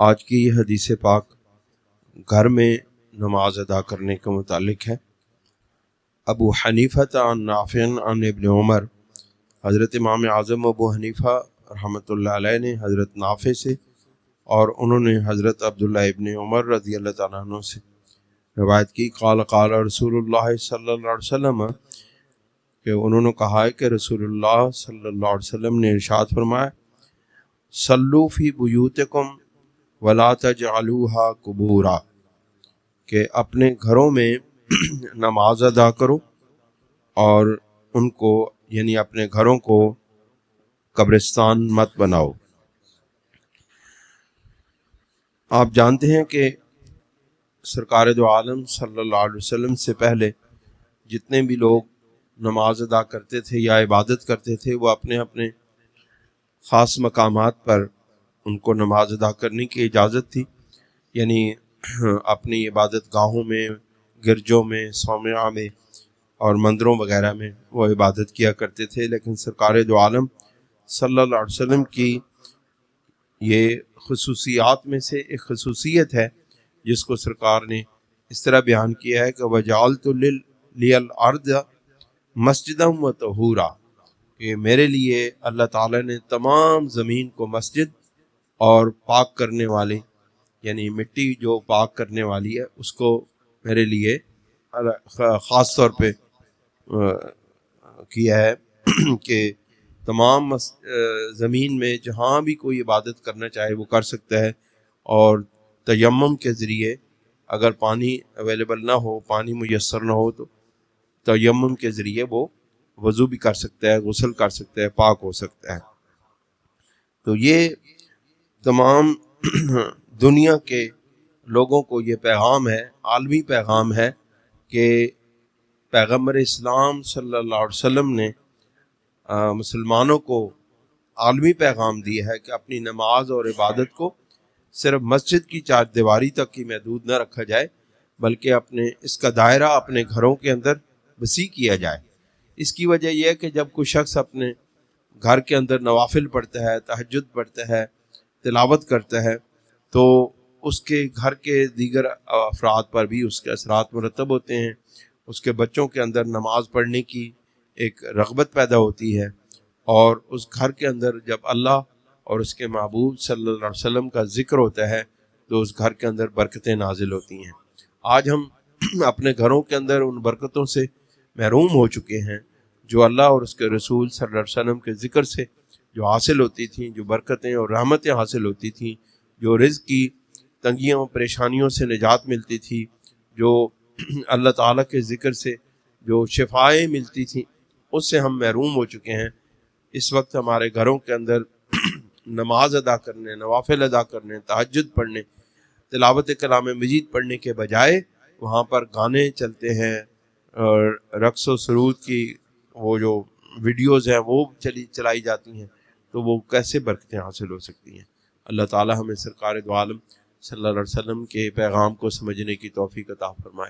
آج کی یہ حدیث پاک گھر میں نماز ادا کرنے کے متعلق ہے۔ ابو حنیفہ عن نافع عن ابن عمر، حضرت امام اعظم ابو حنیفہ رحمۃ اللہ علیہ نے حضرت نافع سے اور انہوں نے حضرت عبداللہ ابن عمر رضی اللہ تعالیٰ عنہ سے روایت کی، قال قال رسول اللہ صلی اللہ علیہ وسلم، کہ انہوں نے کہا ہے کہ رسول اللہ صلی اللہ علیہ وسلم نے ارشاد فرمایا، صلو فی بیوتکم ولا تجعلوها قبورا، کہ اپنے گھروں میں نماز ادا کرو اور ان کو یعنی اپنے گھروں کو قبرستان مت بناؤ۔ آپ جانتے ہیں کہ سرکار دو عالم صلی اللہ علیہ وسلم سے پہلے جتنے بھی لوگ نماز ادا کرتے تھے یا عبادت کرتے تھے، وہ اپنے اپنے خاص مقامات پر ان کو نماز ادا کرنے کی اجازت تھی، یعنی اپنی عبادت گاہوں میں، گرجوں میں، صومعہ میں اور مندروں وغیرہ میں وہ عبادت کیا کرتے تھے۔ لیکن سرکار دو عالم صلی اللہ علیہ وسلم کی یہ خصوصیات میں سے ایک خصوصیت ہے جس کو سرکار نے اس طرح بیان کیا ہے کہ وَجَعَلْتُ لِيَ الْأَرْضَ مَسْجِدًا وَطَهُورًا، کہ میرے لیے اللہ تعالیٰ نے تمام زمین کو مسجد اور پاک کرنے والی، یعنی مٹی جو پاک کرنے والی ہے اس کو میرے لیے خاص طور پہ کیا ہے کہ تمام زمین میں جہاں بھی کوئی عبادت کرنا چاہے وہ کر سکتا ہے، اور تیمم کے ذریعے اگر پانی اویلیبل نہ ہو، پانی میسر نہ ہو، تو تیمم کے ذریعے وہ وضو بھی کر سکتا ہے، غسل کر سکتا ہے، پاک ہو سکتا ہے۔ تو یہ تمام دنیا کے لوگوں کو یہ پیغام ہے، عالمی پیغام ہے کہ پیغمبر اسلام صلی اللہ علیہ وسلم نے مسلمانوں کو عالمی پیغام دیا ہے کہ اپنی نماز اور عبادت کو صرف مسجد کی چار دیواری تک ہی محدود نہ رکھا جائے، بلکہ اس کا دائرہ اپنے گھروں کے اندر وسیع کیا جائے۔ اس کی وجہ یہ ہے کہ جب کوئی شخص اپنے گھر کے اندر نوافل پڑھتا ہے، تہجد پڑھتا ہے، تلاوت کرتا ہے، تو اس کے گھر کے دیگر افراد پر بھی اس کے اثرات مرتب ہوتے ہیں۔ اس کے بچوں کے اندر نماز پڑھنے کی ایک رغبت پیدا ہوتی ہے، اور اس گھر کے اندر جب اللہ اور اس کے محبوب صلی اللہ علیہ وسلم کا ذکر ہوتا ہے تو اس گھر کے اندر برکتیں نازل ہوتی ہیں۔ آج ہم اپنے گھروں کے اندر ان برکتوں سے محروم ہو چکے ہیں جو اللہ اور اس کے رسول صلی اللہ علیہ وسلم کے ذکر سے جو حاصل ہوتی تھیں، جو برکتیں اور رحمتیں حاصل ہوتی تھیں، جو رزق کی تنگیوں پریشانیوں سے نجات ملتی تھی، جو اللہ تعالیٰ کے ذکر سے جو شفائیں ملتی تھیں، اس سے ہم محروم ہو چکے ہیں۔ اس وقت ہمارے گھروں کے اندر نماز ادا کرنے، نوافل ادا کرنے، تہجد پڑھنے، تلاوت کلام مجید پڑھنے کے بجائے وہاں پر گانے چلتے ہیں اور رقص و سرود کی وہ جو ویڈیوز ہیں وہ چلائی جاتی ہیں، تو وہ کیسے برکتیں حاصل ہو سکتی ہیں؟ اللہ تعالی ہمیں سرکار دو عالم صلی اللہ علیہ وسلم کے پیغام کو سمجھنے کی توفیق عطا فرمائے۔